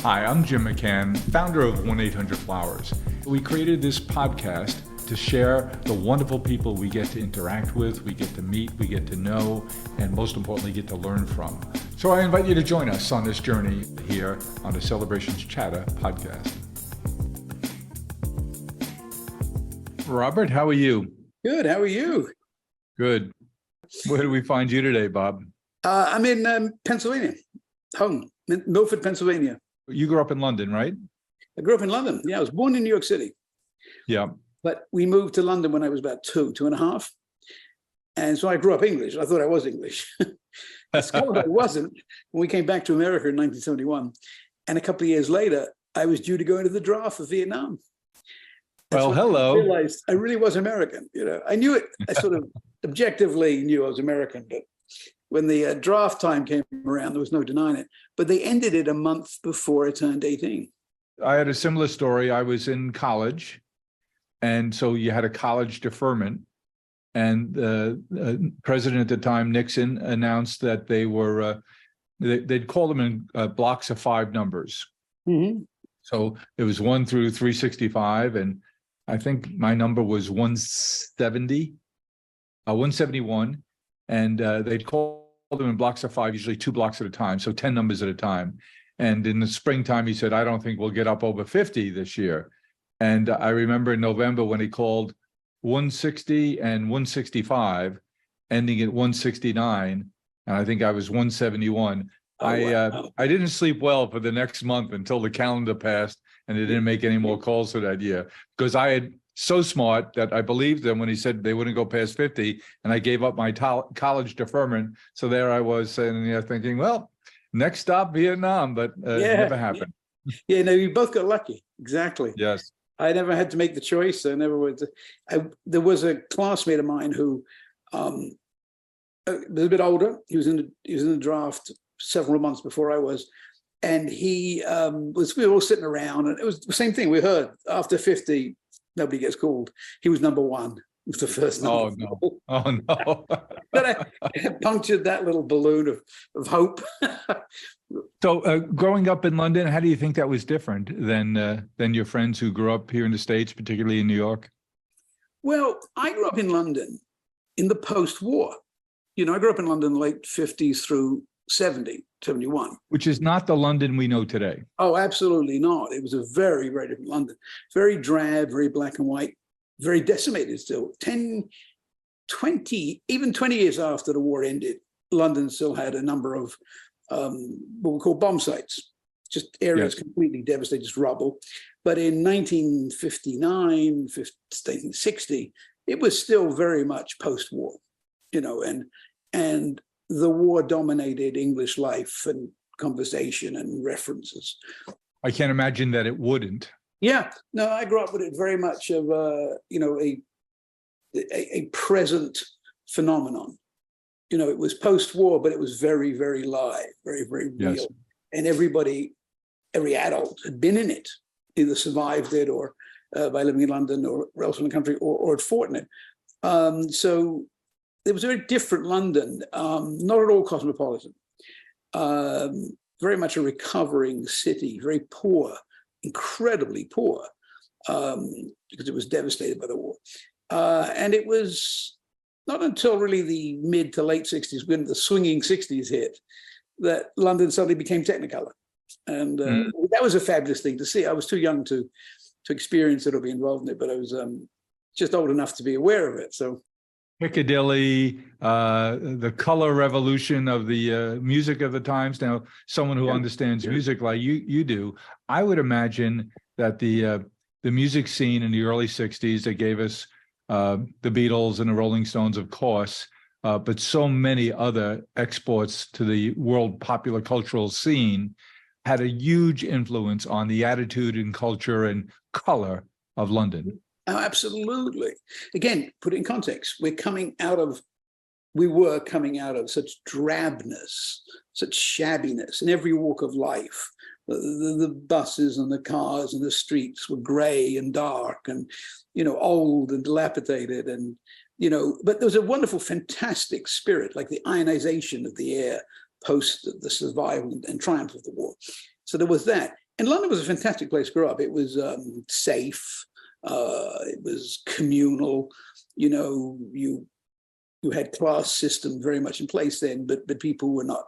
Hi, I'm Jim McCann, founder of 1-800-Flowers. We created this podcast to share the wonderful people we get to interact with, we get to meet, we get to know, and most importantly, get to learn from. So I invite you to join us on this journey here on the Celebrations Chatter podcast. Robert, how are you? Good. How are you? Good. Where do we find you today, Bob? I'm in Pennsylvania, home, in Milford, Pennsylvania. You grew up in London, right? I grew up in London. Yeah, I was born in New York City. Yeah. But we moved to London when I was about two and a half. And so I grew up English. I thought I was English. I discovered I wasn't when we came back to America in 1971. And a couple of years later, I was due to go into the draft for Vietnam. Well, hello. I realized I really was American. I knew it. I sort of objectively knew I was American, but when the draft time came around, there was no denying it. But they ended it a month before I turned 18. I had a similar story. I was in college, and so you had a college deferment. And the president at the time, Nixon, announced that they'd call them in blocks of 5 numbers. Mm-hmm. So it was 1 through 365, and I think my number was 171, and they'd call them in blocks of 5, usually 2 blocks at a time, so 10 numbers at a time. And in the springtime, he said, I don't think we'll get up over 50 this year. And I remember in November when he called 160 and 165, ending at 169, and I think I was 171. I didn't sleep well for the next month until the calendar passed, and they didn't make any more calls for that year, because I had so smart that I believed them when he said they wouldn't go past 50, and I gave up my college deferment. So there I was sitting there thinking, well, next stop Vietnam, but it never happened. Yeah, no, you both got lucky. Exactly. Yes. I never had to make the choice. I never would. There was a classmate of mine who was a bit older. He was in the draft several months before I was, and we were all sitting around, and it was the same thing. We heard after 50, nobody gets called. He was number 1. It was the first number. Oh no. But I punctured that little balloon of hope. So growing up in London, how do you think that was different than your friends who grew up here in the States, particularly in New York? Well, I grew up in London in the post-war. I grew up in London late 50s through 71. Which is not the London we know today. Oh, absolutely not. It was a very, very different London. Very drab, very black and white, very decimated still. 10, 20, even 20 years after the war ended, London still had a number of what we call bomb sites, just areas completely devastated, just rubble. But in 1959, 1960, it was still very much post-war, and the war dominated English life and conversation and references. I can't imagine that it wouldn't. Yeah, no, I grew up with it very much of a present phenomenon. It was post-war, but it was very, very live, very, very real. Yes. And every adult had been in it, either survived it or by living in London or elsewhere in the country or had fought in it. So it was a very different London, not at all cosmopolitan, very much a recovering city, very poor, incredibly poor, because it was devastated by the war. And it was not until really the mid to late 60s, when the swinging 60s hit, that London suddenly became Technicolor. And that was a fabulous thing to see. I was too young to experience it or be involved in it, but I was just old enough to be aware of it. So Piccadilly, the color revolution of the music of the times. Now, someone who understands music like you do, I would imagine that the music scene in the early 60s that gave us the Beatles and the Rolling Stones, of course, but so many other exports to the world popular cultural scene had a huge influence on the attitude and culture and color of London. Oh, absolutely. Again, put it in context. We were coming out of such drabness, such shabbiness in every walk of life. The buses and the cars and the streets were gray and dark and, old and dilapidated. And, but there was a wonderful, fantastic spirit, like the ionization of the air post the survival and triumph of the war. So there was that. And London was a fantastic place to grow up. It was safe. It was communal. You know, you had class system very much in place then, but people were not,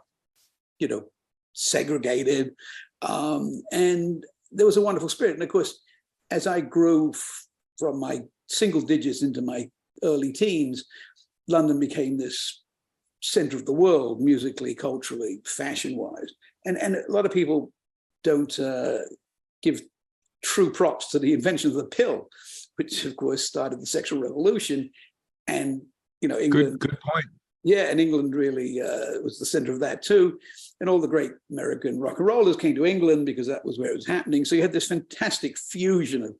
you know, segregated. And there was a wonderful spirit. And of course, as I grew from my single digits into my early teens, London became this center of the world, musically, culturally, fashion-wise. And a lot of people don't give true props to the invention of the pill, which of course started the sexual revolution. And, you know, England. Good point. Yeah, and England really was the center of that too. And all the great American rock and rollers came to England because that was where it was happening. So you had this fantastic fusion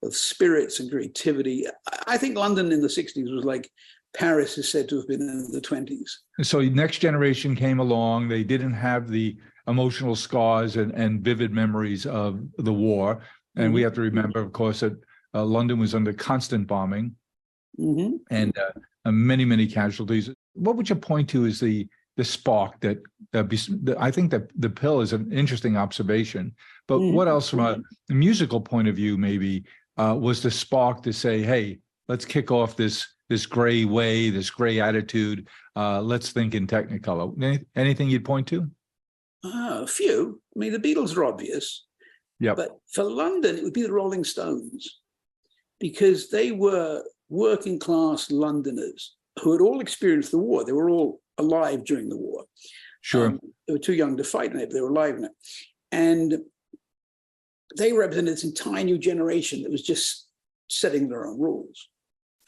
of spirits and creativity. I think London in the 60s was like Paris is said to have been in the 20s. So next generation came along. They didn't have the emotional scars and vivid memories of the war. And we have to remember, of course, that London was under constant bombing and many, many casualties. What would you point to as the spark that I think that the pill is an interesting observation, but what else from a musical point of view maybe was the spark to say, hey, let's kick off this gray way, this gray attitude. Let's think in Technicolor. Anything you'd point to? A few. I mean, the Beatles are obvious. Yeah. But for London, it would be the Rolling Stones, because they were working class Londoners who had all experienced the war. They were all alive during the war. Sure. They were too young to fight in it, but they were alive in it. And they represented this entire new generation that was just setting their own rules.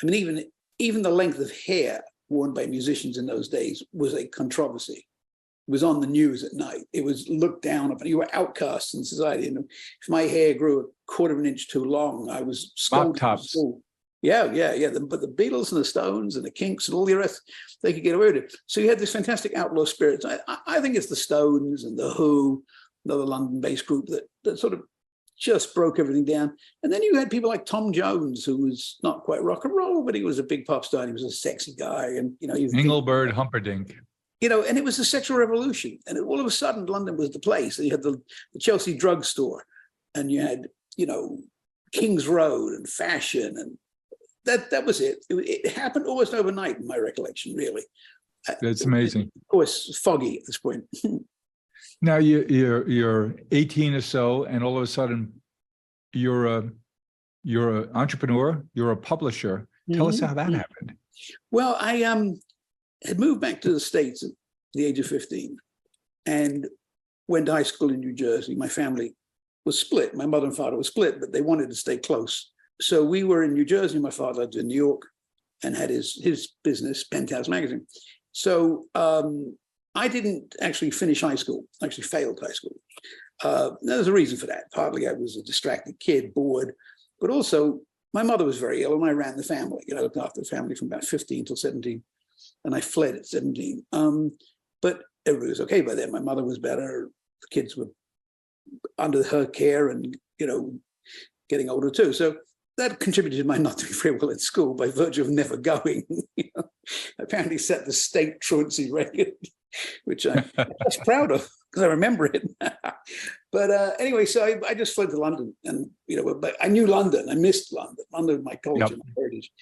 I mean, even the length of hair worn by musicians in those days was a controversy. It was on the news at night. It was looked down upon. You were outcasts in society. And if my hair grew a quarter of an inch too long, I was scolded at school. Yeah. But the Beatles and the Stones and the Kinks and all the rest, they could get away with it. So you had this fantastic outlaw spirit. I think it's the Stones and the Who, another London-based group that sort of just broke everything down. And then you had people like Tom Jones, who was not quite rock and roll, but he was a big pop star. And he was a sexy guy. And, you know, Engelbert Humperdinck. You know, and it was the sexual revolution. And all of a sudden, London was the place. And you had the Chelsea drugstore, and you had, you know, King's Road and fashion. And that was it. It happened almost overnight, in my recollection, really. That's amazing. Of course, foggy at this point. Now you're 18 or so, and all of a sudden you're an entrepreneur, you're a publisher. Tell us how that happened. Well, I had moved back to the States at the age of 15 and went to high school in New Jersey. My family was split. My mother and father were split, but they wanted to stay close. So we were in New Jersey. My father lived in New York and had his business, Penthouse Magazine. So I didn't actually finish high school. I actually failed high school. There's a reason for that. Partly I was a distracted kid, bored, but also my mother was very ill and I ran the family. You know, I looked after the family from about 15 till 17. And I fled at 17. But everybody was okay by then. My mother was better. The kids were under her care and, you know, getting older too. So that contributed to my not doing very well at school by virtue of never going. You know, I apparently set the state truancy record, which I'm just proud of because I remember it. But anyway, so I just fled to London, and you know, but I knew London. I missed London. London, my culture, my heritage.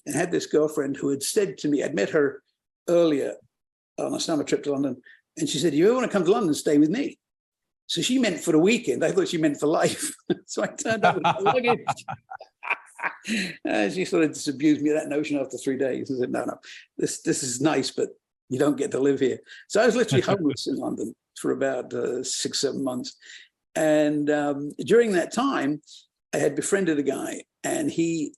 And had this girlfriend who had said to me, I'd met her earlier on a summer trip to London, and she said, "You ever want to come to London, stay with me?" So she meant for the weekend. I thought she meant for life. So I turned up with my luggage. She sort of disabused me of that notion after 3 days. I said, no, this is nice, but you don't get to live here. So I was literally homeless in London for about 6-7 months. And during that time, I had befriended a guy, and he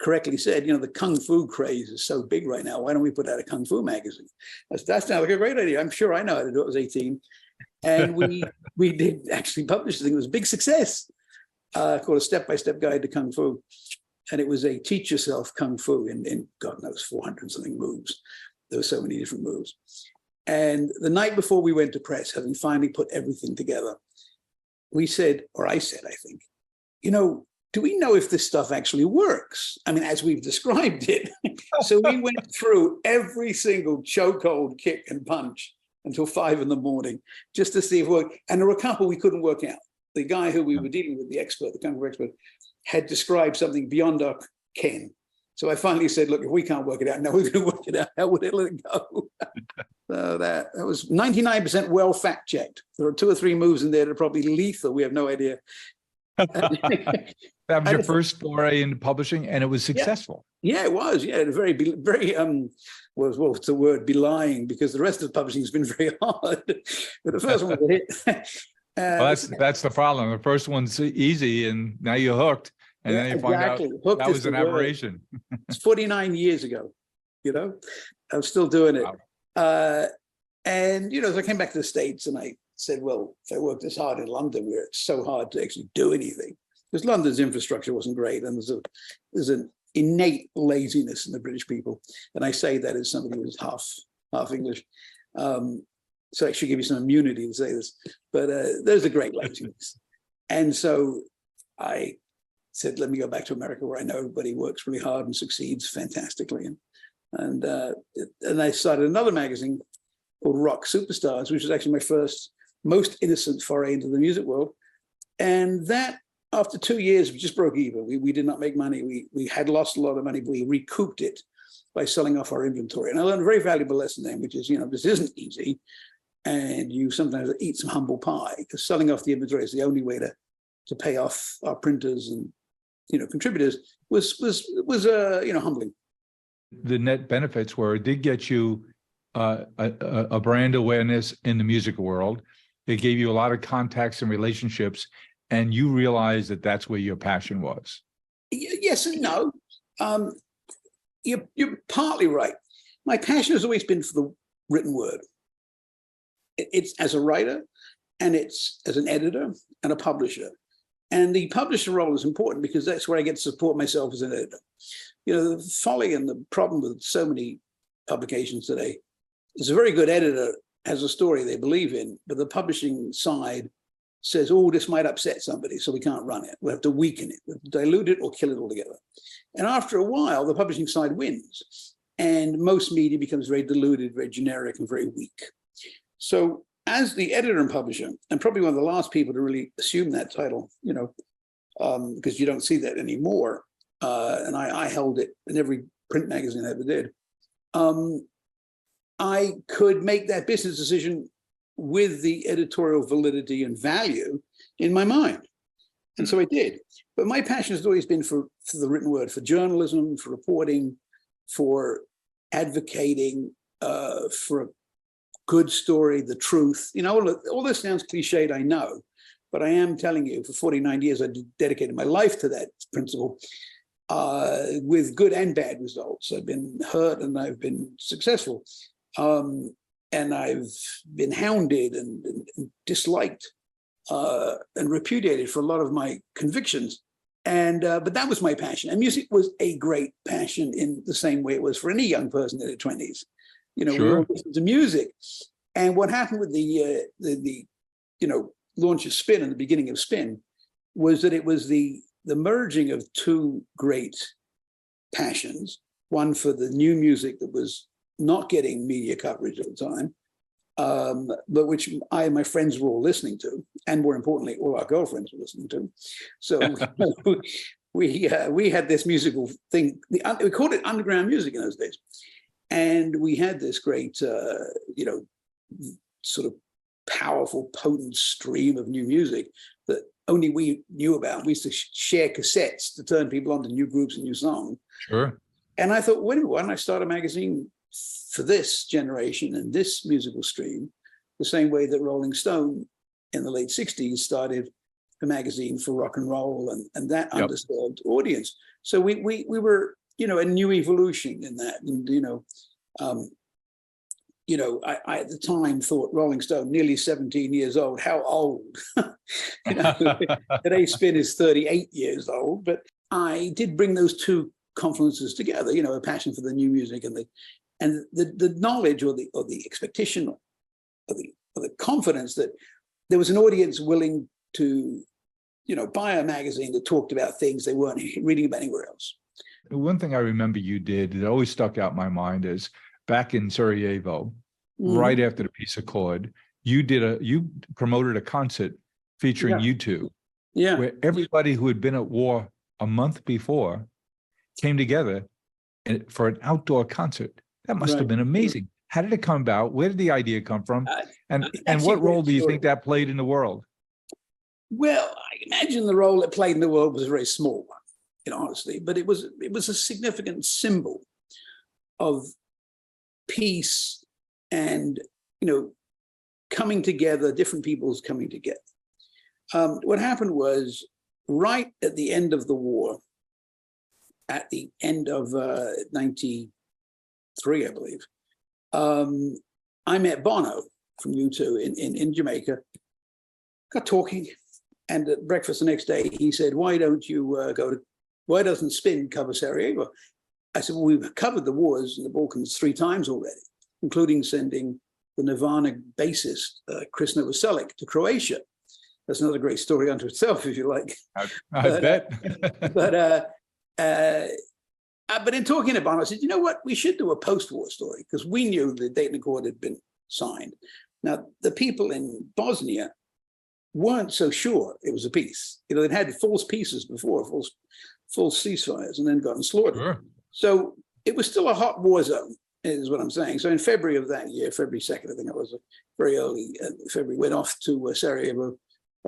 correctly said, you know, the Kung Fu craze is so big right now. Why don't we put out a Kung Fu magazine? That sounds like a great idea. I'm sure I know how to do it. I was 18. And we did actually publish the thing. It was a big success, called A Step-by-Step Guide to Kung Fu. And it was a teach yourself Kung Fu in God knows, 400 something moves. There were so many different moves. And the night before we went to press, having finally put everything together, we said, or I said, I think, you know, do we know if this stuff actually works? I mean, as we've described it. So we went through every single chokehold, kick and punch until 5 in the morning, just to see if it worked. And there were a couple we couldn't work out. the guy who we were dealing with, the expert, the kung fu expert, had described something beyond our ken. So I finally said, look, if we can't work it out, now we're going to work it out. How would it let it go? So that was 99% well fact-checked. There are 2 or 3 moves in there that are probably lethal. We have no idea. That was your first foray into publishing, and it was successful. Yeah, it was. Yeah, very, what's the word? Belying, because the rest of publishing has been very hard. But the first one was a hit. Well, that's the problem. The first one's easy, and now you're hooked, and then you find out Hooked that is was an the word. aberration. It's 49 years ago. I'm still doing it. Wow. And as I came back to the States, and I said, well, if I worked this hard in London, where it's so hard to actually do anything, because London's infrastructure wasn't great, and there's an innate laziness in the British people, and I say that as somebody who's half English. So I should give you some immunity to say this, but there's a great laziness. And so I said, let me go back to America, where I know everybody works really hard and succeeds fantastically. And I started another magazine called Rock Superstars, which was actually my first, most innocent foray into the music world. And that, after 2 years, we just broke even. We did not make money. We had lost a lot of money, but we recouped it by selling off our inventory. And I learned a very valuable lesson then, which is, this isn't easy. And you sometimes eat some humble pie, because selling off the inventory is the only way to pay off our printers and contributors was humbling. The net benefits were it did get you a brand awareness in the music world. It gave you a lot of contacts and relationships, and you realized that that's where your passion was. Yes and no. You're partly right. My passion has always been for the written word. It's as a writer, and it's as an editor and a publisher. And the publisher role is important because that's where I get to support myself as an editor. The folly and the problem with so many publications today is a very good editor has a story they believe in, but the publishing side says, oh, this might upset somebody, so we can't run it. We have to weaken it, we have to dilute it or kill it altogether. And after a while, the publishing side wins, and most media becomes very diluted, very generic, and very weak. So as the editor and publisher, and probably one of the last people to really assume that title, because you don't see that anymore, and I held it in every print magazine I ever did, I could make that business decision with the editorial validity and value in my mind. And so I did. But my passion has always been for the written word, for journalism, for reporting, for advocating, for a good story, the truth. All this sounds cliched, I know, but I am telling you, for 49 years, I dedicated my life to that principle, with good and bad results. I've been hurt and I've been successful. And I've been hounded and disliked and repudiated for a lot of my convictions. But that was my passion. And music was a great passion in the same way it was for any young person in their 20s. Sure. We all listened to music. And what happened with the launch of Spin and the beginning of Spin was that it was the merging of 2 great passions, one for the new music that was not getting media coverage at the time, but which I and my friends were all listening to, and more importantly, all our girlfriends were listening to. So we had this musical thing. We called it underground music in those days, and we had this great, sort of powerful, potent stream of new music that only we knew about. We used to share cassettes to turn people on to new groups and new songs. Sure. And I thought, wait a minute, why don't I start a magazine for this generation and this musical stream, the same way that Rolling Stone in the late 60s started a magazine for rock and roll and that underserved audience. So we were, a new evolution in that. And, I at the time thought Rolling Stone, nearly 17 years old, how old? Today's Spin is 38 years old, but I did bring those 2 confluences together, a passion for the new music and the knowledge or the expectation or the confidence that there was an audience willing to, buy a magazine that talked about things they weren't reading about anywhere else. One thing I remember you did that always stuck out in my mind is back in Sarajevo, right after the peace accord, you promoted a concert featuring you two, where everybody who had been at war a month before came together for an outdoor concert. That must have been amazing. How did it come about? Where did the idea come from? And what role do you think that played in the world? Well, I imagine the role it played in the world was a very small one, you know, honestly, but it was a significant symbol of peace and, you know, coming together, different peoples coming together. What happened was, right at the end of the war, at the end of 93, I believe, I met Bono from U2 in Jamaica, got talking, and at breakfast the next day, he said, why doesn't Spin cover Sarajevo? I said, well, we've covered the wars in the Balkans 3 times already, including sending the Nirvana bassist, Chris Novoselic, to Croatia. That's another great story unto itself, if you like. I bet. But in talking to Bono, I said, you know what? We should do a post-war story, because we knew the Dayton Accord had been signed. Now, the people in Bosnia weren't so sure it was a peace. You know, they'd had false peaces before, false ceasefires, and then gotten slaughtered. Sure. So it was still a hot war zone, is what I'm saying. So in February of that year, February 2nd, I think it was, very early February, went off to Sarajevo.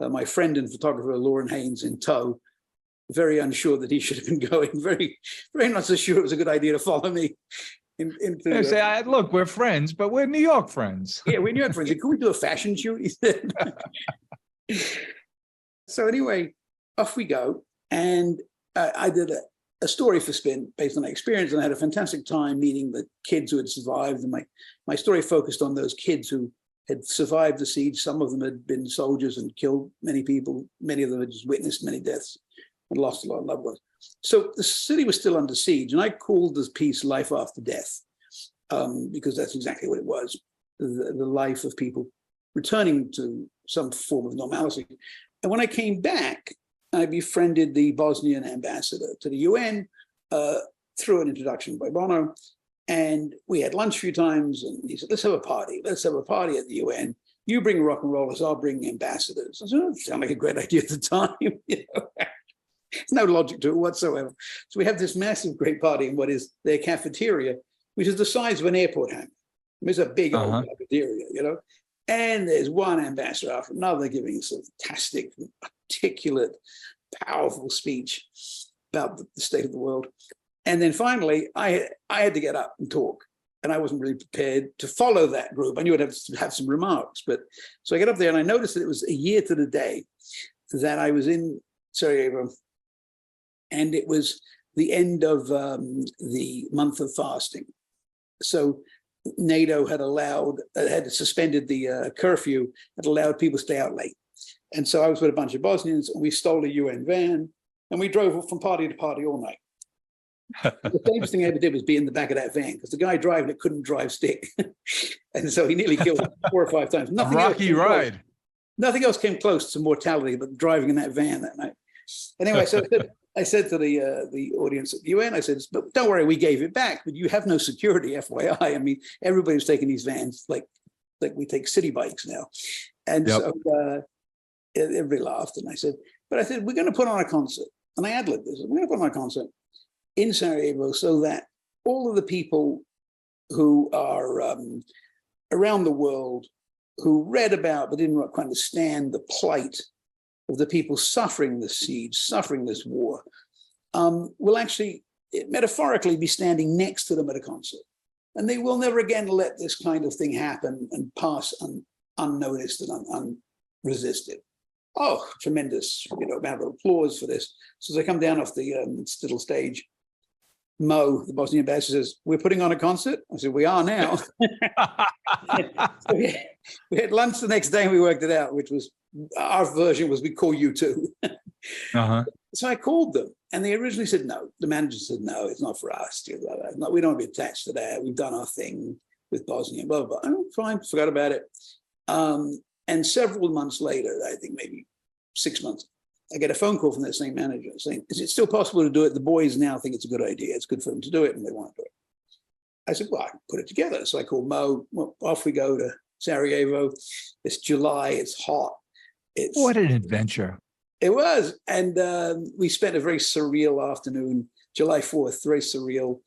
My friend and photographer, Lauren Haynes, in tow, very unsure that he should have been going, very, very not so sure it was a good idea to follow me. Look, we're friends, but we're New York friends. Yeah, we're New York friends. Can we do a fashion shoot? He said. So anyway, off we go. And I did a story for Spin based on my experience, and I had a fantastic time meeting the kids who had survived. And my story focused on those kids who had survived the siege. Some of them had been soldiers and killed many people. Many of them had just witnessed many deaths and lost a lot of loved ones. So the city was still under siege, and I called this piece Life After Death, because that's exactly what it was, the life of people returning to some form of normality. And when I came back, I befriended the Bosnian ambassador to the UN through an introduction by Bono. And we had lunch a few times, and he said, let's have a party. Let's have a party at the UN. You bring rock and rollers, I'll bring ambassadors. I said, oh, sound like a great idea at the time. You know? There's no logic to it whatsoever. So we have this massive, great party in what is their cafeteria, which is the size of an airport hangar. It's a big old cafeteria, you know. And there's one ambassador after another giving a fantastic, articulate, powerful speech about the state of the world. And then finally, I had to get up and talk, and I wasn't really prepared to follow that group. I knew I'd have to have some remarks, but so I get up there and I noticed that it was a year to the day that I was in Sarajevo, and it was the end of the month of fasting. So NATO had suspended the curfew, had allowed people to stay out late. And so I was with a bunch of Bosnians, and we stole a UN van, and we drove from party to party all night. The safest thing I ever did was be in the back of that van, because the guy driving it couldn't drive stick. And so he nearly killed 4 or 5 times. Nothing rocky ride. Nothing else came close to mortality but driving in that van that night. Anyway, so I said to the audience at the UN, I said, but don't worry, we gave it back, but you have no security, FYI. I mean, everybody's taking these vans like we take city bikes now. And so everybody laughed, and I said, we're going to put on a concert. And I ad-libbed this. We're going to put on a concert in Sarajevo so that all of the people who are around the world who read about but didn't quite understand the plight of the people suffering this siege, suffering this war, will actually metaphorically be standing next to them at a concert. And they will never again let this kind of thing happen and pass unnoticed and unresisted. Oh, tremendous, amount of applause for this. So as I come down off the little stage, Mo, the Bosnian ambassador, says, we're putting on a concert? I said, we are now. So we had lunch the next day and we worked it out, which was, our version was, we call U2. So I called them, and they originally said no. The manager said, no, it's not for us. No, we don't want to be attached to that. We've done our thing with Bosnia, blah, blah, blah. Oh, fine, forgot about it. And several months later, I think maybe 6 months, I get a phone call from that same manager saying, is it still possible to do it? The boys now think it's a good idea. It's good for them to do it, and they want to do it. I said, well, I can put it together. So I called Mo. Well, off we go to Sarajevo. It's July. It's hot. What an adventure. It was. And we spent a very surreal afternoon, July 4th, very surreal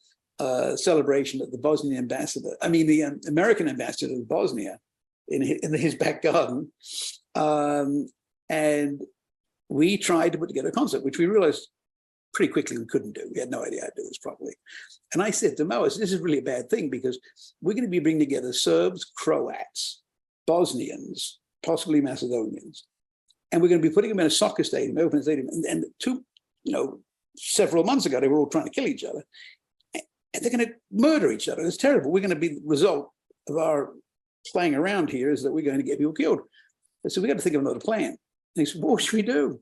celebration at the Bosnian ambassador, the American ambassador to Bosnia in his back garden. And we tried to put together a concert, which we realized pretty quickly we couldn't do. We had no idea how to do this properly. And I said to Mo, this is really a bad thing because we're going to be bringing together Serbs, Croats, Bosnians, possibly Macedonians. And we're going to be putting them in a soccer stadium, open stadium. And several months ago, they were all trying to kill each other. And they're going to murder each other. It's terrible. We're going to be the result of our playing around here is that we're going to get people killed. I said, we got to think of another plan. And he said, what should we do?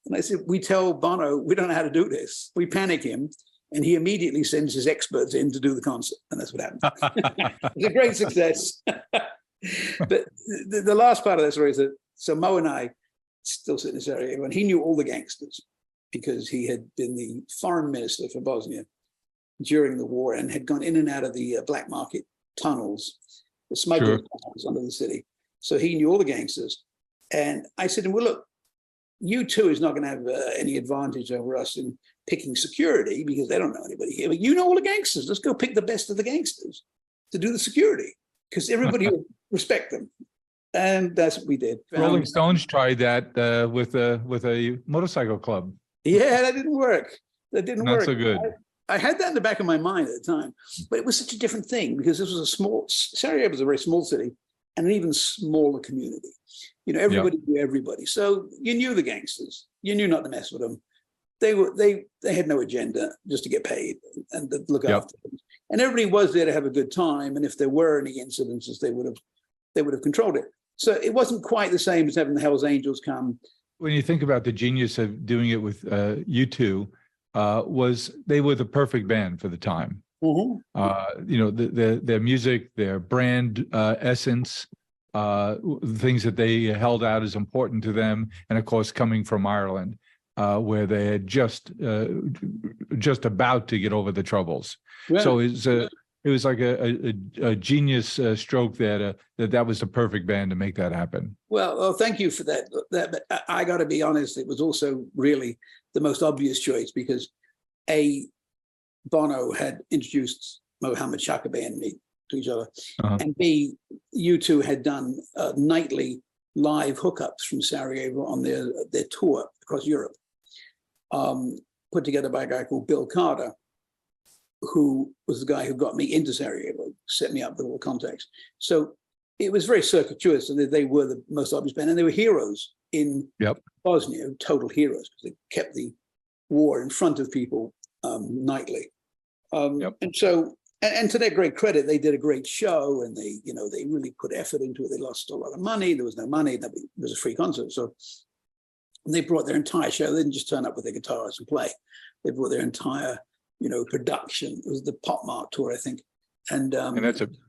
And I said, we tell Bono, we don't know how to do this. We panic him, and he immediately sends his experts in to do the concert. And that's what happened. It's a great success. But the last part of that story is that, so Mo and I still sit in this area, and he knew all the gangsters because he had been the foreign minister for Bosnia during the war and had gone in and out of the black market tunnels, the smuggling tunnels under the city. So he knew all the gangsters. And I said to him, well, look, U2 is not going to have any advantage over us in picking security because they don't know anybody here. But you know all the gangsters. Let's go pick the best of the gangsters to do the security because everybody will respect them. And that's what we did. Rolling Stones tried that with a motorcycle club. Yeah, that didn't work. That didn't work. Not so good. I had that in the back of my mind at the time, but it was such a different thing because this was Sarajevo was a very small city and an even smaller community. Everybody knew everybody. So you knew the gangsters. You knew not to mess with them. They had no agenda, just to get paid and to look after them. And everybody was there to have a good time. And if there were any incidences, they would have controlled it. So it wasn't quite the same as having the Hells Angels come. When you think about the genius of doing it with U2, they were the perfect band for the time. Mm-hmm. Their music, their brand essence, things that they held out as important to them, and of course, coming from Ireland, where they had just about to get over the troubles. Yeah. So it was like a genius stroke there that was the perfect band to make that happen. Well, thank you for that. But I got to be honest, it was also really the most obvious choice because Bono had introduced Mohammed Chaka and me to each other, and B, U2 had done nightly live hookups from Sarajevo on their tour across Europe, put together by a guy called Bill Carter, who was the guy who got me into Sarajevo, set me up with all the contacts. So it was very circuitous, and they were the most obvious band, and they were heroes in Bosnia, total heroes, because they kept the war in front of people nightly. And so, and to their great credit, they did a great show, and they really put effort into it. They lost a lot of money. There was no money. It was a free concert. So they brought their entire show. They didn't just turn up with their guitars and play. They brought their entire production. It was the Pop Mart tour, I think, and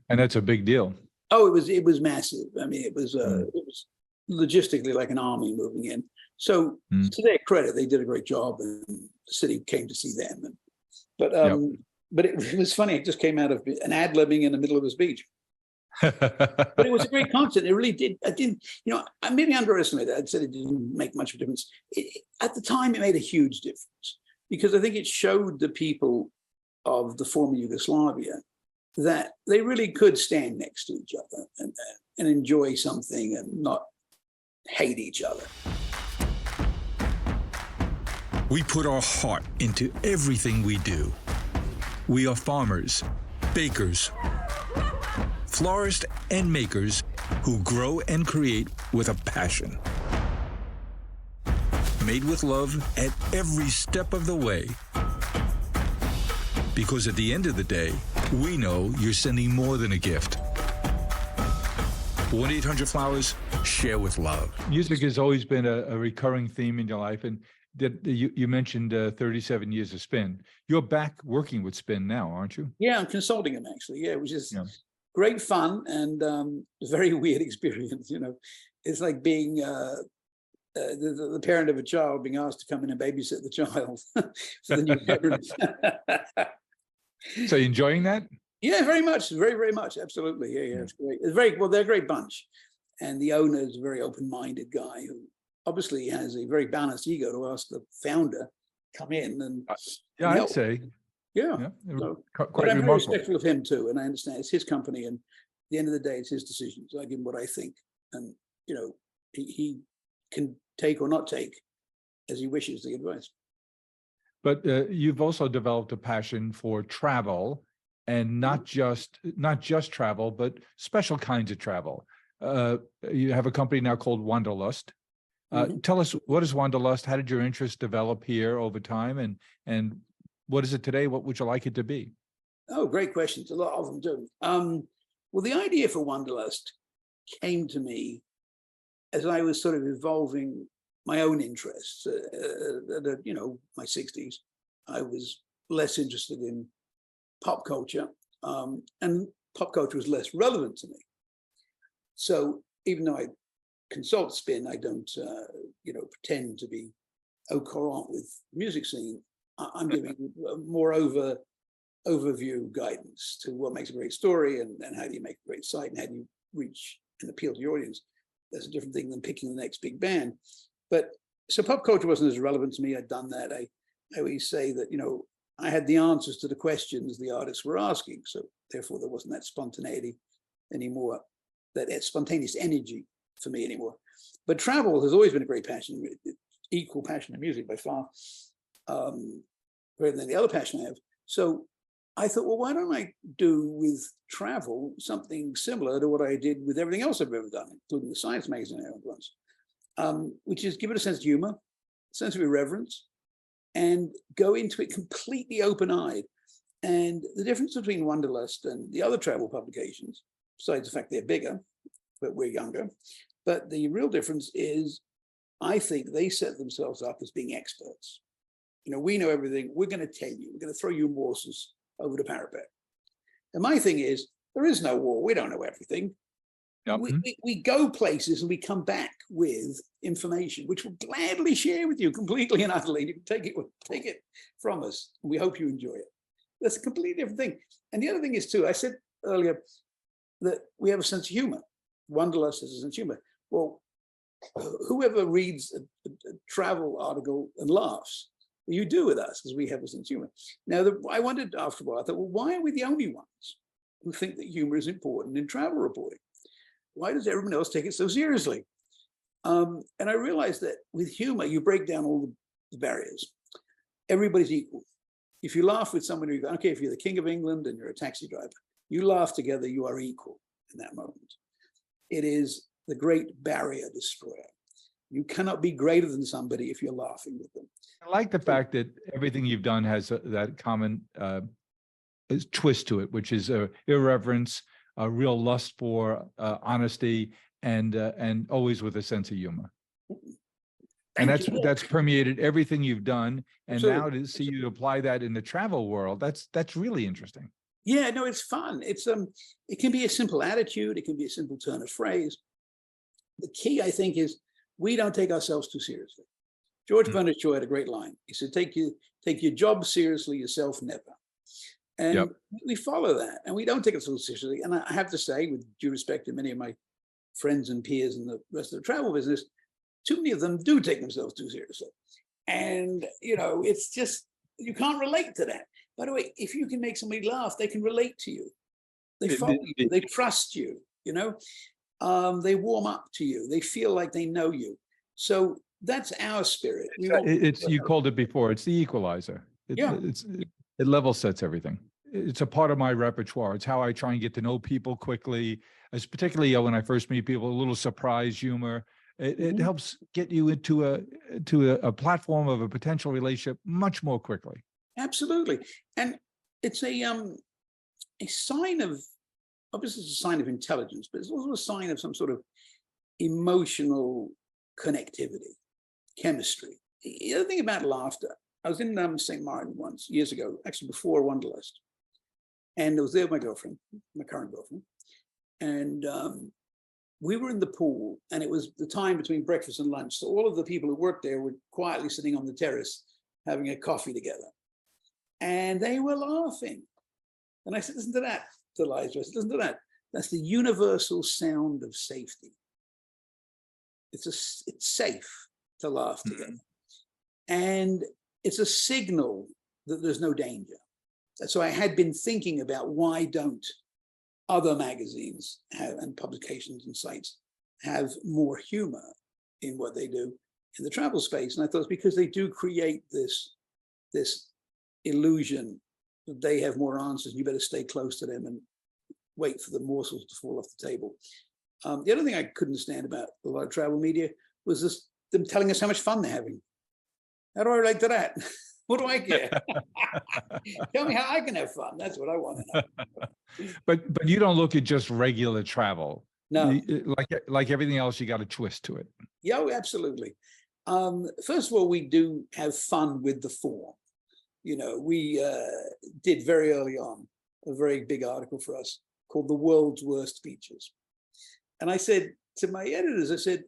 that's a big deal. Oh, it was massive. I mean, it was logistically like an army moving in. So to their credit, they did a great job, and the city came to see them. But it was funny. It just came out of an ad-libbing in the middle of a speech. But it was a great concert. It really did. I maybe underestimated it. I'd said it didn't make much of a difference. At the time, it made a huge difference, because I think it showed the people of the former Yugoslavia that they really could stand next to each other and enjoy something and not hate each other. We put our heart into everything we do. We are farmers, bakers, florists, and makers who grow and create with a passion. Made with love at every step of the way. Because at the end of the day, we know you're sending more than a gift. 1-800-Flowers, share with love. Music has always been a recurring theme in your life, and you mentioned 37 years of Spin. You're back working with Spin now, aren't you? Yeah, I'm consulting them actually. Yeah, which is great fun and a very weird experience. It's like being the parent of a child being asked to come in and babysit the child for the new parents. So you enjoying that? Yeah, very much, very, very much. Absolutely. Yeah, it's great. It's very well. They're a great bunch, and the owner is a very open-minded guy who obviously has a very balanced ego to ask the founder come in and Yeah, and I'd help. say, Yeah. yeah, So, quite but I'm very remarkable. respectful of him too, and I understand it's his company, and at the end of the day, it's his decisions. I give him what I think, and you know, he can take or not take as he wishes the advice. But you've also developed a passion for travel, and not just travel, but special kinds of travel. You have a company now called WONDERLUST. Tell us, what is WONDERLUST? How did your interest develop here over time, and what is it today? What would you like it to be? Oh, great questions. A lot of them do. Well, the idea for WONDERLUST came to me as I was sort of evolving my own interests. At my 60s, I was less interested in pop culture, and pop culture was less relevant to me. So even though I consult spin, I don't, pretend to be au courant with music scene. I'm giving more overview guidance to what makes a great story, and how do you make a great site, and how do you reach and appeal to your audience. That's a different thing than picking the next big band. But so pop culture wasn't as relevant to me. I'd done that. I always say that, I had the answers to the questions the artists were asking. So therefore there wasn't that spontaneity anymore, that spontaneous energy for me anymore. But travel has always been a great passion, equal passion in music by far, greater than the other passion I have. So I thought, well, why don't I do with travel something similar to what I did with everything else I've ever done, including the science magazine I owned once, which is give it a sense of humor, a sense of irreverence, and go into it completely open-eyed. And the difference between WONDERLUST and the other travel publications, besides the fact they're bigger, but we're younger, but the real difference is, I think they set themselves up as being experts. We know everything. We're going to tell you. We're going to throw you morsels over the parapet. And my thing is, there is no war. We don't know everything. Yep. We go places and we come back with information, which we'll gladly share with you completely and utterly. You can take it from us. And we hope you enjoy it. That's a completely different thing. And the other thing is too, I said earlier that we have a sense of humor. WONDERLUST has a sense of humor. Well, whoever reads a travel article and laughs, you do with us, because we have a sense of humor. Now, I wondered after a while, I thought, well, why are we the only ones who think that humor is important in travel reporting? Why does everyone else take it so seriously? And I realized that with humor, you break down all the barriers. Everybody's equal. If you laugh with someone, okay, if you're the King of England and you're a taxi driver, you laugh together, you are equal in that moment. It is the great barrier destroyer. You cannot be greater than somebody if you're laughing with them. I like the fact that everything you've done has that common twist to it, which is irreverence, a real lust for honesty, and always with a sense of humor. And that's permeated everything you've done. And now to see you apply that in the travel world, that's really interesting. Yeah, no, it's fun. It can be a simple attitude. It can be a simple turn of phrase. The key, I think, is we don't take ourselves too seriously. George Bernard Shaw had a great line. He said, take your job seriously, yourself never. And we follow that, and we don't take it so seriously. And I have to say, with due respect to many of my friends and peers in the rest of the travel business, too many of them do take themselves too seriously. And, it's just, you can't relate to that. By the way, if you can make somebody laugh, they can relate to you. They follow you, they trust you, they warm up to you. They feel like they know you. So that's our spirit. You called it before. It's the equalizer. It level sets everything. It's a part of my repertoire. It's how I try and get to know people quickly, as particularly when I first meet people, a little surprise humor. It helps get you into a platform of a potential relationship much more quickly. Absolutely. And it's a sign of, obviously it's a sign of intelligence, but it's also a sign of some sort of emotional connectivity, chemistry. The other thing about laughter, I was in St. Martin once, years ago, actually before WONDERLUST. And I was there with my girlfriend, my current girlfriend. And we were in the pool, and it was the time between breakfast and lunch. So all of the people who worked there were quietly sitting on the terrace, having a coffee together. And they were laughing. And I said, listen to that, to Liza. I said, listen to that. That's the universal sound of safety. It's safe. to laugh together. And it's a signal that there's no danger. So I had been thinking about why don't other magazines have, and publications and sites have more humor in what they do in the travel space. And I thought it's because they do create this illusion that they have more answers and you better stay close to them and wait for the morsels to fall off the table. The other thing I couldn't stand about a lot of travel media was this, them telling us how much fun they're having. How do I relate to that? What do I care? Tell me how I can have fun. That's what I want to know. But you don't look at just regular travel. No. Like everything else, you got a twist to it. Yeah, absolutely. First of all, we do have fun with the form. You know, we did very early on a very big article for us called The World's Worst Beaches. And I said to my editors, I said,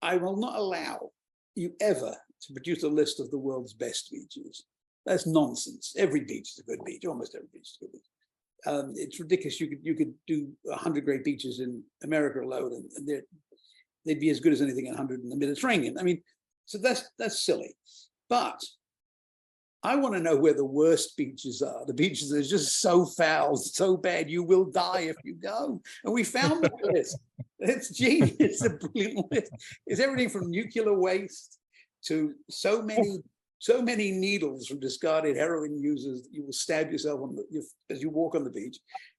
I will not allow you ever to produce a list of the world's best beaches. That's nonsense. Every beach is a good beach. Almost every beach is a good beach. It's ridiculous. You could do 100 great beaches in America alone, and they'd be as good as anything 100 in the Mediterranean. I mean, so that's silly. But I want to know where the worst beaches are. The beaches that are just so foul, so bad, you will die if you go. And we found that list. It's genius. It's a brilliant list. It's everything from nuclear waste to so many needles from discarded heroin users that you will stab yourself on as you walk on the beach,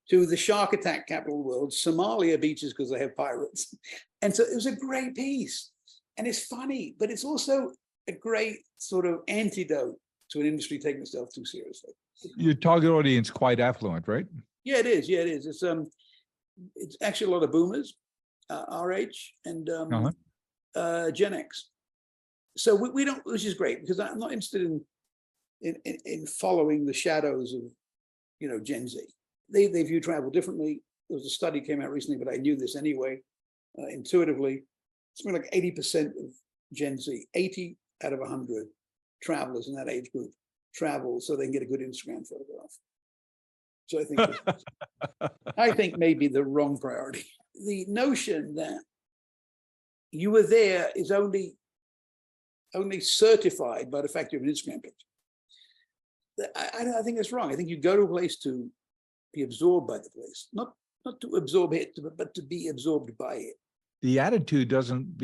to the shark attack capital of the world, Somalia beaches because they have pirates. And so it was a great piece. And it's funny, but it's also a great sort of antidote to an industry taking itself too seriously. Your target audience quite affluent, right? Yeah, it is. Yeah, it is. It's actually a lot of boomers, our age, and Gen X. So we don't, which is great, because I'm not interested in following the shadows of, you know, Gen Z. They view travel differently. There was a study came out recently, but I knew this anyway, intuitively. It's been like 80% of Gen Z, 80 out of 100 travelers in that age group travel so they can get a good Instagram photograph. So I think maybe the wrong priority. The notion that you were there is only certified by the fact you have an Instagram picture. I think that's wrong. I think you go to a place to be absorbed by the place, not to absorb it, but to be absorbed by it. The attitude doesn't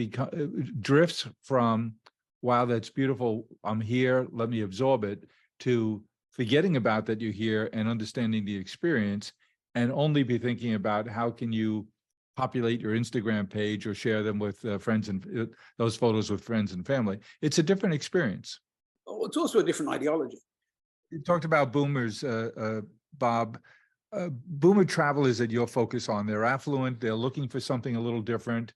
drifts from, wow, that's beautiful, I'm here, let me absorb it, to forgetting about that you're here and understanding the experience, and only be thinking about how can you populate your Instagram page or share them with friends and those photos with friends and family. It's a different experience. Oh, it's also a different ideology. You talked about boomers, Bob. Boomer travel is that you'll focus on. They're affluent. They're looking for something a little different.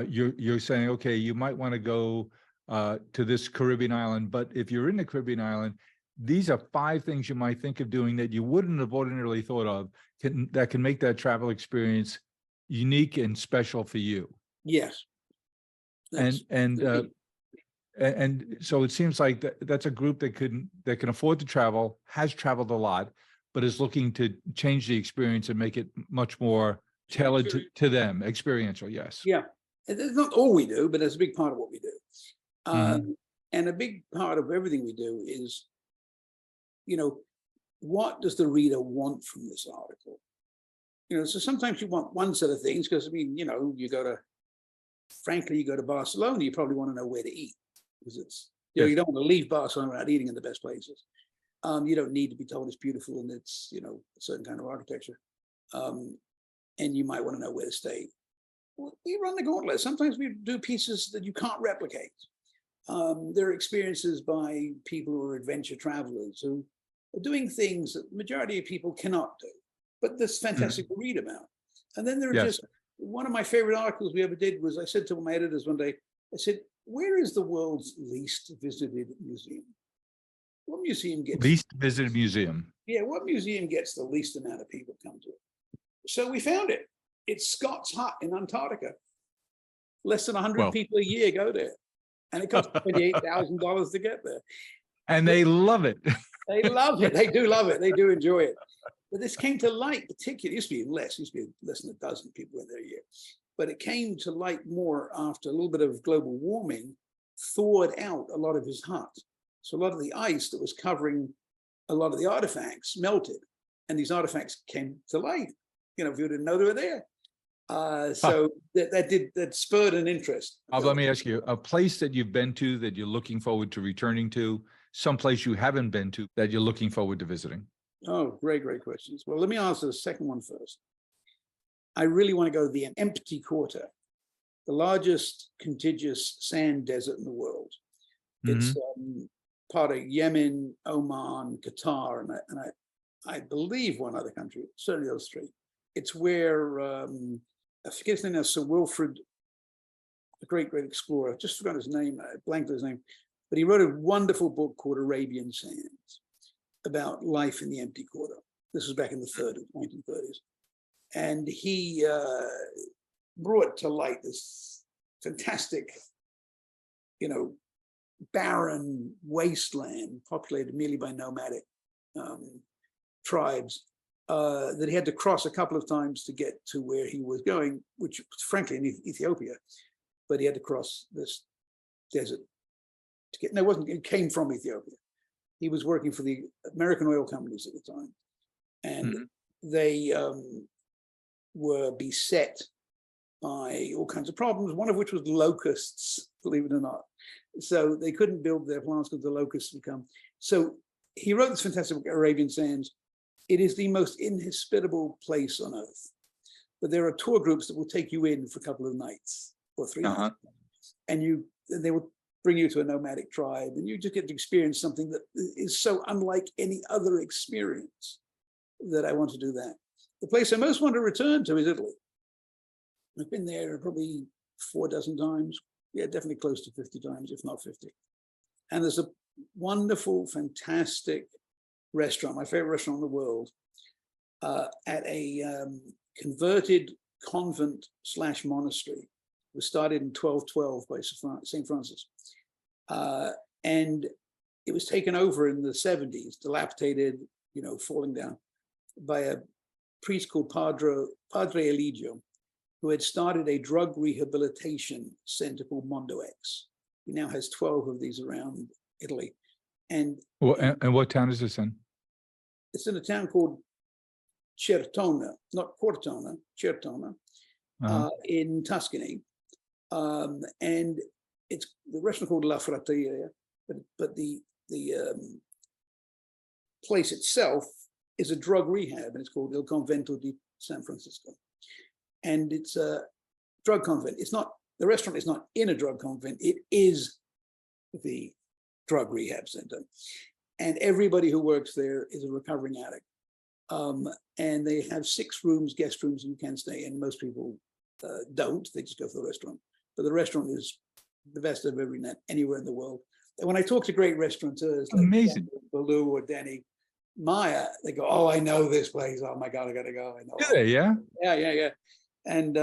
You're saying, okay, you might want to go to this Caribbean island, but if you're in the Caribbean island, these are 5 things you might think of doing that you wouldn't have ordinarily thought of that can make that travel experience unique and special for you. Yes. And so it seems like that's a group that can afford to travel, has traveled a lot, but is looking to change the experience and make it much more tailored to them, experiential. Yes. Yeah. It's not all we do, but it's a big part of what we do. And a big part of everything we do is, you know, what does the reader want from this article? You know, so sometimes you want one set of things because, I mean, you know, you go to Barcelona, you probably want to know where to eat, because it's, you know, you don't want to leave Barcelona without eating in the best places. You don't need to be told it's beautiful and it's, you know, a certain kind of architecture. And you might want to know where to stay. Well, we run the gauntlet. Sometimes we do pieces that you can't replicate. There are experiences by people who are adventure travelers who are doing things that the majority of people cannot do, but that's fantastic to read about. And then there are just, one of my favorite articles we ever did was, I said to my editors one day, I said, where is the world's least visited museum? What museum gets least visited museum? Yeah, what museum gets the least amount of people come to it? So we found it. It's Scott's Hut in Antarctica. Less than 100 people a year go there. And it costs $28,000 to get there. And they love it. They love it. They do love it. They do enjoy it. But this came to light, particularly, it used to be less than a dozen people in there a year. But it came to light more after a little bit of global warming thawed out a lot of his hut. So a lot of the ice that was covering a lot of the artifacts melted, and these artifacts came to light. You know, if you didn't know they were there. So that spurred an interest. Let me ask you, a place that you've been to that you're looking forward to returning to, someplace you haven't been to that you're looking forward to visiting? Oh, great questions. Well, let me answer the second one first. I really want to go to the Empty Quarter, the largest contiguous sand desert in the world. It's part of Yemen, Oman, Qatar, and I believe one other country, certainly those three. It's where, I forget his name now, Sir Wilfrid, a great explorer, just forgot his name, I blanked his name, but he wrote a wonderful book called Arabian Sands about life in the Empty Quarter. This was back in the 1930s. And he brought to light this fantastic, barren wasteland populated merely by nomadic tribes that he had to cross a couple of times to get to where he was going, which was frankly in Ethiopia, but he had to cross this desert to get, no, it came from Ethiopia. He was working for the American oil companies at the time, and they were beset by all kinds of problems, one of which was locusts, believe it or not. So they couldn't build their plants because the locusts would come. So he wrote this fantastic book, Arabian Sands. It is the most inhospitable place on earth. But there are tour groups that will take you in for a couple of nights or 3 nights. And they will bring you to a nomadic tribe, and you just get to experience something that is so unlike any other experience that I want to do that. The place I most want to return to is Italy. I've been there probably 4 dozen times. Yeah, definitely close to 50 times, if not 50. And there's a wonderful, fantastic restaurant, my favorite restaurant in the world, at a converted convent / monastery. It was started in 1212 by St. Francis. And it was taken over in the 70s, dilapidated, falling down, by a priest called Padre Eligio, who had started a drug rehabilitation center called Mondo X. He now has 12 of these around Italy. And what town is this in? It's in a town called Certona, not Cortona, Certona, in Tuscany. And it's the restaurant called La Fratteria, but the place itself is a drug rehab, and it's called Il Convento di San Francisco. And it's a drug convent. It's not, the restaurant is not in a drug convent, it is the drug rehab center. And everybody who works there is a recovering addict. And they have 6 rooms, guest rooms you can stay in. Most people don't, they just go for the restaurant. But the restaurant is the best I've ever eaten anywhere in the world. And when I talk to great restaurateurs like amazing, Baloo or Denny Maya, they go, "Oh, I know this place. Oh my God, I gotta go." I know. Do they? Yeah. Yeah. And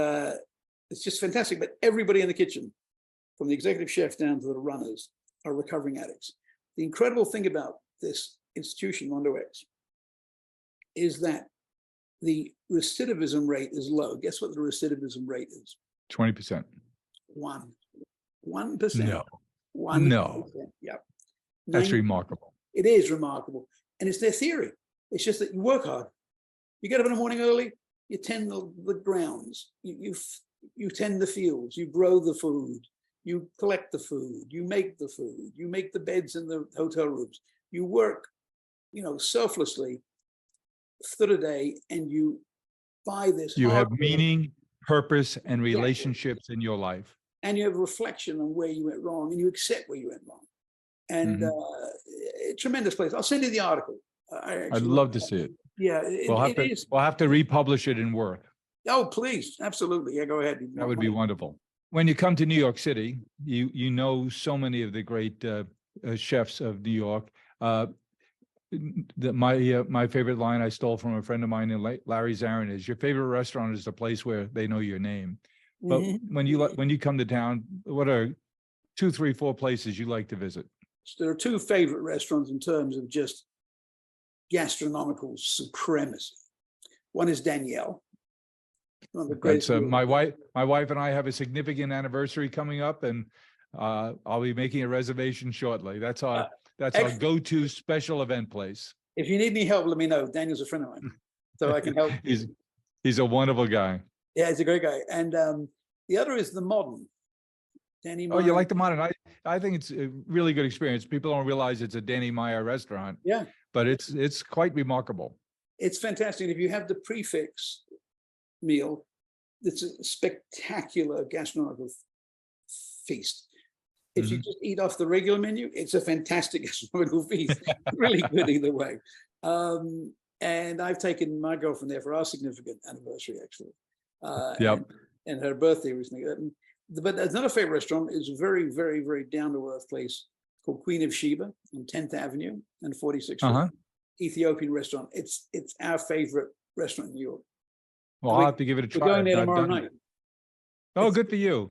it's just fantastic. But everybody in the kitchen, from the executive chef down to the runners, are recovering addicts. The incredible thing about this institution, Mondo X, is that the recidivism rate is low. Guess what the recidivism rate is? 20%. 1%. No. 1%. No. Yep. That's remarkable. It is remarkable. And it's their theory. It's just that you work hard. You get up in the morning early, you tend the grounds, you tend the fields, you grow the food, you collect the food, you make the food, you make the beds in the hotel rooms. You work, selflessly through the day, and you buy this. You have meaning, purpose, and relationships in your life. And you have reflection on where you went wrong, and you accept where you went wrong. And a tremendous place. I'll send you the article. I'd love to see it. Yeah, we'll have to republish it in work. Oh, please, absolutely. Yeah, go ahead. That would be wonderful. When you come to New York City, you know so many of the great chefs of New York. My favorite line I stole from a friend of mine, Larry Zarin, is your favorite restaurant is the place where they know your name. But when you come to town, what are 2, 3, 4 places you like to visit? So there are 2 favorite restaurants in terms of just gastronomical supremacy. One is Danielle. One of the greatest. My wife and I have a significant anniversary coming up, and I'll be making a reservation shortly. That's our Excellent. go-to special event place. If you need any help, let me know. Daniel's a friend of mine, so I can help. He's a wonderful guy. Yeah, he's a great guy. And the other is the Modern. Danny Oh, you Meyer. like the Modern? I think it's a really good experience. People don't realize it's a Danny Meyer restaurant. Yeah, but it's quite remarkable. it's fantastic. And if you have the prefix meal, it's a spectacular gastronomical feast. If you just eat off the regular menu, it's a fantastic gastronomical feast. Really good either way. And I've taken my girlfriend there for our significant anniversary, actually. Yep. And her birthday recently. But another favorite restaurant is a very, very, very down-to-earth place called Queen of Sheba on 10th Avenue and 46th Street. Ethiopian restaurant. It's our favorite restaurant in New York. Well, I'll have to give it a try. We're going there tomorrow night. Oh, good for you.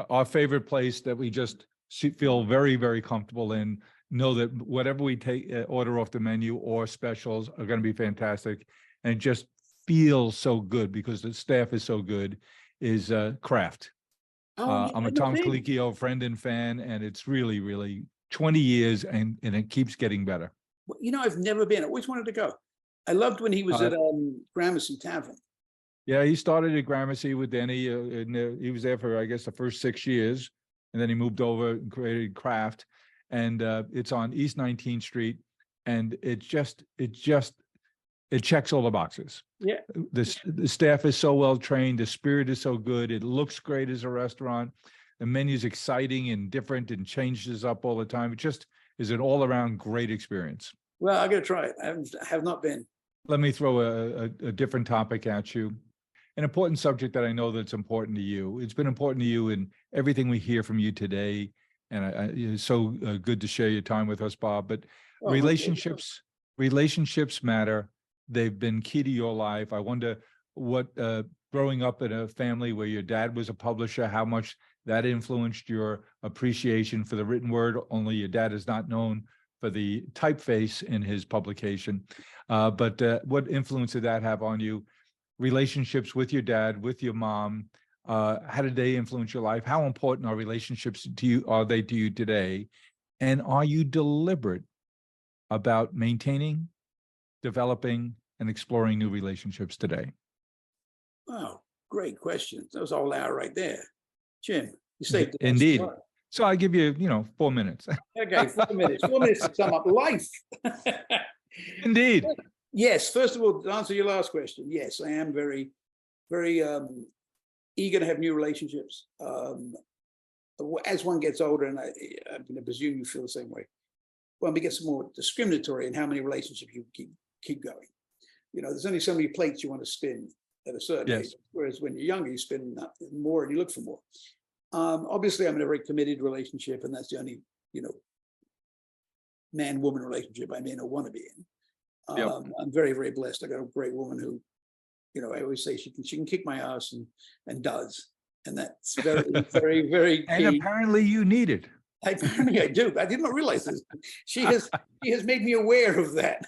Our favorite place that we just feel very, very comfortable in. Know that whatever we take, order off the menu or specials are going to be fantastic, and it just feels so good because the staff is so good. Is Kraft. I'm a Tom Colicchio friend and fan, and it's really, really 20 years, and it keeps getting better. You know, I've never been. I always wanted to go. I loved when he was at Gramercy Tavern. Yeah, he started at Gramercy with Denny, and he was there for, I guess, the first 6 years, and then he moved over and created Kraft, and it's on East 19th Street, and it checks all the boxes. Yeah, the staff is so well trained, the spirit is so good, it looks great as a restaurant, the menu's exciting and different and changes up all the time. It just is an all-around great experience. Well, I got to try it. I have not been. Let me throw a different topic at you. An important subject that I know that's important to you. It's been important to you in everything we hear from you today. And it's so good to share your time with us, Bob. But relationships matter. They've been key to your life. I wonder what growing up in a family where your dad was a publisher, how much that influenced your appreciation for the written word. Only your dad is not known for the typeface in his publication. But what influence did that have on you? Relationships with your dad, with your mom, how did they influence your life? How important are relationships to you? Are they to you today? And are you deliberate about maintaining, developing, and exploring new relationships today? Wow, great question. That was all hour right there. Jim, you saved it. Indeed. So I give you, 4 minutes. Okay, 4 minutes. 4 minutes to sum up life. Indeed. Yes, first of all, to answer your last question, yes, I am very, very eager to have new relationships. As one gets older, and I'm going to presume you feel the same way, one gets more discriminatory in how many relationships you keep going. There's only so many plates you want to spin at a certain age, whereas when you're younger, you spin more and you look for more. Obviously, I'm in a very committed relationship, and that's the only, man-woman relationship I'm in or want to be in. I'm very, very blessed. I got a great woman who, I always say she can kick my ass and does. And that's very, very, very key. And apparently you need it. Apparently I do. I did not realize this. She has made me aware of that.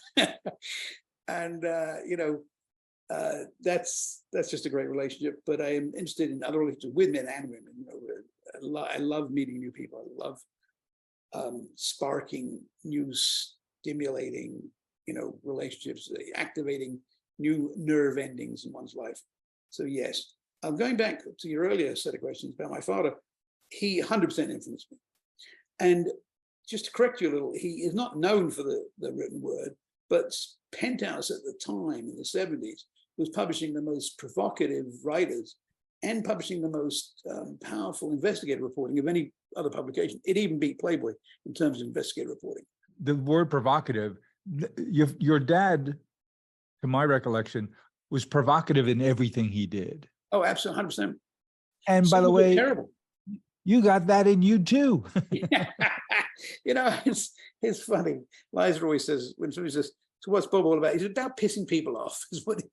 And, that's just a great relationship. But I am interested in other relationships with men and women. I love meeting new people. I love sparking new, stimulating, relationships, activating new nerve endings in one's life. So yes, I'm going back to your earlier set of questions about my father. He 100% influenced me. And just to correct you a little, he is not known for the written word, but Penthouse at the time in the 70s was publishing the most provocative writers and publishing the most powerful investigative reporting of any other publication. It even beat Playboy in terms of investigative reporting. The word provocative, your dad, to my recollection, was provocative in everything he did. Oh, absolutely, 100%. And by the way, terrible. You got that in you too. It's funny. Liza always says, when somebody says, so what's Bob all about? He's about pissing people off. Is what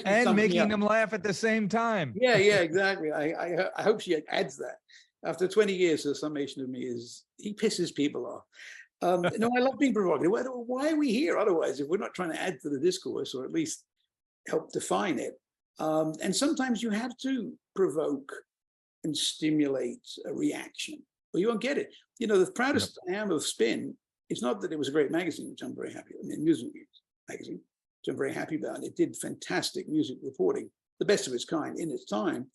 and making them laugh at the same time. Yeah, exactly. I hope she adds that. After 20 years, the summation of me is he pisses people off. I love being provocative. Why are we here otherwise if we're not trying to add to the discourse or at least help define it? And sometimes you have to provoke and stimulate a reaction, or you won't get it. You know, the proudest I am of Spin, it's not that it was a great magazine, which I'm very happy with, music magazine, which I'm very happy about. It did fantastic music reporting, the best of its kind in its time,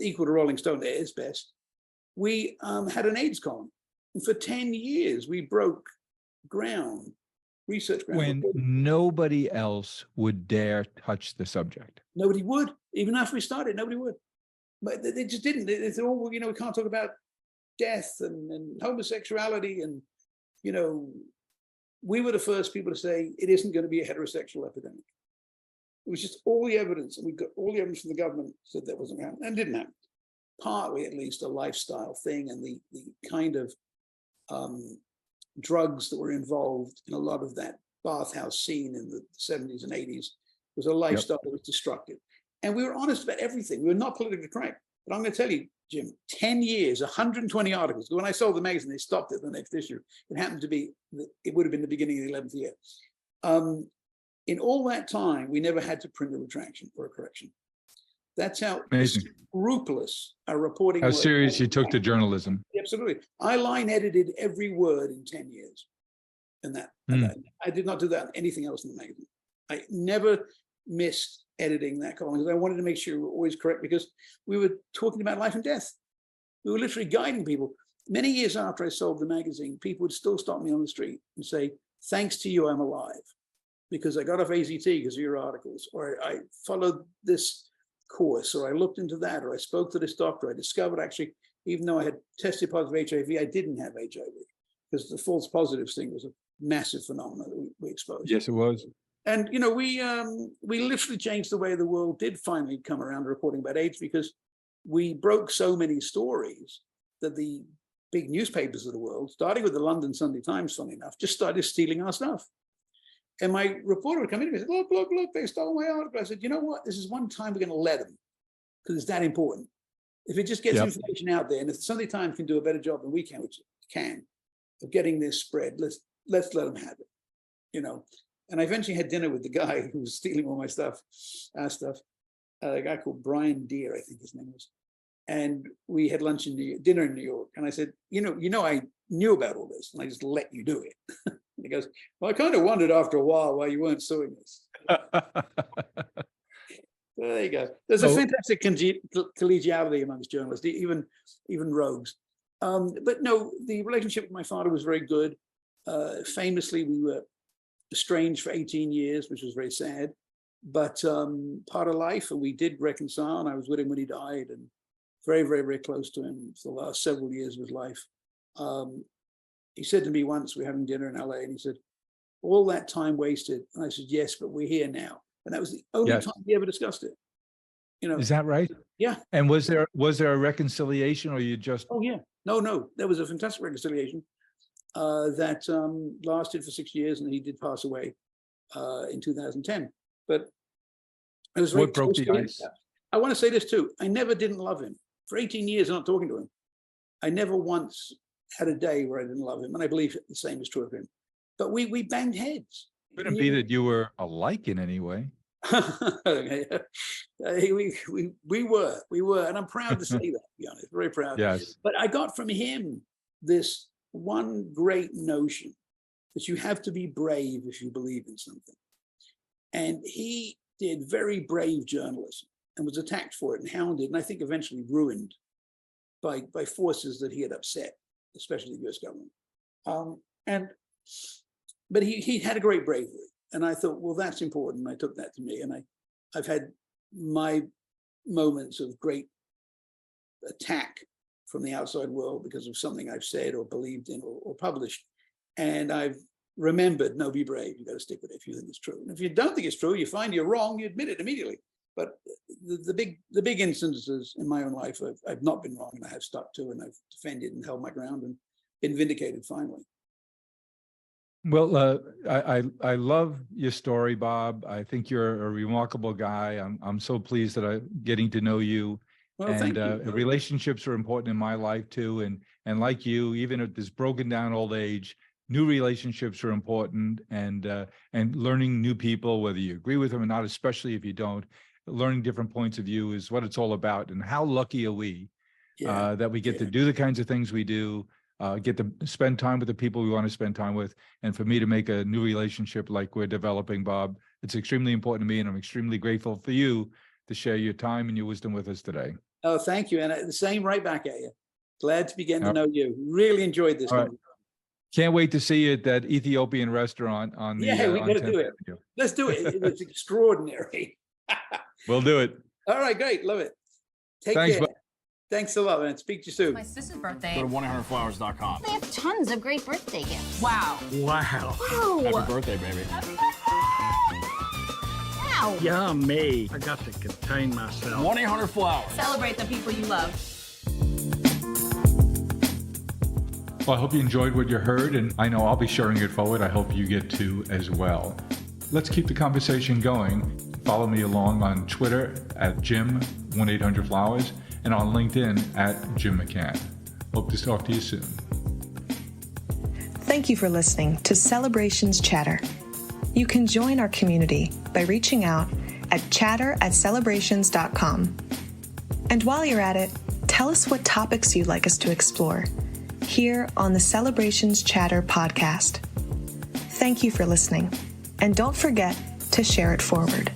equal to Rolling Stone at its best. We had an AIDS column. And for 10 years, we broke ground, research ground. When nobody else would dare touch the subject. Nobody would. Even after we started, nobody would. But they just didn't. They said, oh, well, you know, we can't talk about death and homosexuality. And, you know, we were the first people to say it isn't going to be a heterosexual epidemic. It was just all the evidence. And we got all the evidence from the government said that wasn't happening, and didn't happen. Partly, at least, a lifestyle thing, and the kind of drugs that were involved in a lot of that bathhouse scene in the 70s and 80s was a lifestyle that was destructive. And we were honest about everything. We were not politically correct. But I'm going to tell you, Jim, 10 years, 120 articles. When I sold the magazine, they stopped it the next issue. It happened to be, it would have been the beginning of the 11th year. In all that time, we never had to print a retraction or a correction. That's how scrupulous our reporting was. How serious you took to journalism. Absolutely. I line edited every word in 10 years. And that, I did not do that on anything else in the magazine. I never missed editing that column because I wanted to make sure we were always correct, because we were talking about life and death. We were literally guiding people. Many years after I sold the magazine, people would still stop me on the street and say, thanks to you, I'm alive, because I got off AZT because of your articles, or I followed this course, or I looked into that, or I spoke to this doctor. I discovered actually, even though I had tested positive HIV, I didn't have HIV, because the false positives thing was a massive phenomenon that we exposed. Yes, it was. And, you know, we literally changed the way the world did finally come around to reporting about AIDS, because we broke so many stories that the big newspapers of the world, starting with the London Sunday Times, funny enough, just started stealing our stuff. And my reporter would come in and say, look, they stole my article. I said, you know what? This is one time we're going to let them, because it's that important. If it just gets information out there, and if the Sunday Times can do a better job than we can, which it can, of getting this spread, let's let them have it, you know. And I eventually had dinner with the guy who was stealing all my stuff, our stuff, a guy called Brian Deere, I think his name was. And we had lunch dinner in New York. And I said, you know, I knew about all this, and I just let you do it. And he goes, well, I kind of wondered after a while why you weren't suing us. So there you go. There's a fantastic collegiality amongst journalists, even rogues. But no, the relationship with my father was very good. Famously, we were estranged for 18 years, which was very sad, but part of life, and we did reconcile, and I was with him when he died, and very, very, very close to him for the last several years of his life. He said to me once, we were having dinner in LA, and he said, all that time wasted. And I said, yes, but we're here now. And that was the only time we ever discussed it. You know, is that right? Yeah. And was there a reconciliation, or you just? Oh yeah, no, there was a fantastic reconciliation that lasted for 6 years, and he did pass away in 2010. But it was very what broke the ice? I want to say this too. I never didn't love him. For 18 years, I'm not talking to him. I never once had a day where I didn't love him, and I believe the same is true of him. But we banged heads. Couldn't be that you were alike in any way. We were, and I'm proud to say that, to be honest, very proud. Yes. But I got from him this one great notion that you have to be brave if you believe in something. And he did very brave journalism and was attacked for it and hounded, and I think eventually ruined by forces that he had upset, especially the US government. But he had a great bravery. And I thought, well, that's important. And I took that to me. And I've had my moments of great attack from the outside world because of something I've said or believed in or published. And I've remembered, no, be brave. You got to stick with it if you think it's true. And if you don't think it's true, you find you're wrong, you admit it immediately. But the big instances in my own life, I've not been wrong, and I have stuck to, and I've defended and held my ground and been vindicated finally. Well, I love your story, Bob. I think you're a remarkable guy. I'm so pleased that I'm getting to know you. Well, and thank you. relationships are important in my life too. And like you, even at this broken down old age, new relationships are important, and learning new people, whether you agree with them or not, especially if you don't, learning different points of view is what it's all about. And how lucky are we that we get to do the kinds of things we do, get to spend time with the people we want to spend time with. And for me to make a new relationship like we're developing, Bob, it's extremely important to me. And I'm extremely grateful for you to share your time and your wisdom with us today. Oh, thank you. And the same right back at you. Glad to be getting to know you. Really enjoyed this one. Can't wait to see you at that Ethiopian restaurant on the. Yeah, we got to do it. Let's do it. It's extraordinary. We'll do it. All right, great. Love it. Take care. Thanks a lot, man. Speak to you soon. My sister's birthday. Go to 1-800-Flowers.com. They have tons of great birthday gifts. Wow. Wow. Happy birthday, baby. Wow. Yummy. I got to contain myself. 1-800-Flowers. Celebrate the people you love. Well, I hope you enjoyed what you heard, and I know I'll be sharing it forward. I hope you get to as well. Let's keep the conversation going. Follow me along on Twitter at Jim1800Flowers and on LinkedIn at Jim McCann. Hope to talk to you soon. Thank you for listening to Celebrations Chatter. You can join our community by reaching out at chatter@celebrations.com. And while you're at it, tell us what topics you'd like us to explore here on the Celebrations Chatter podcast. Thank you for listening, and don't forget to share it forward.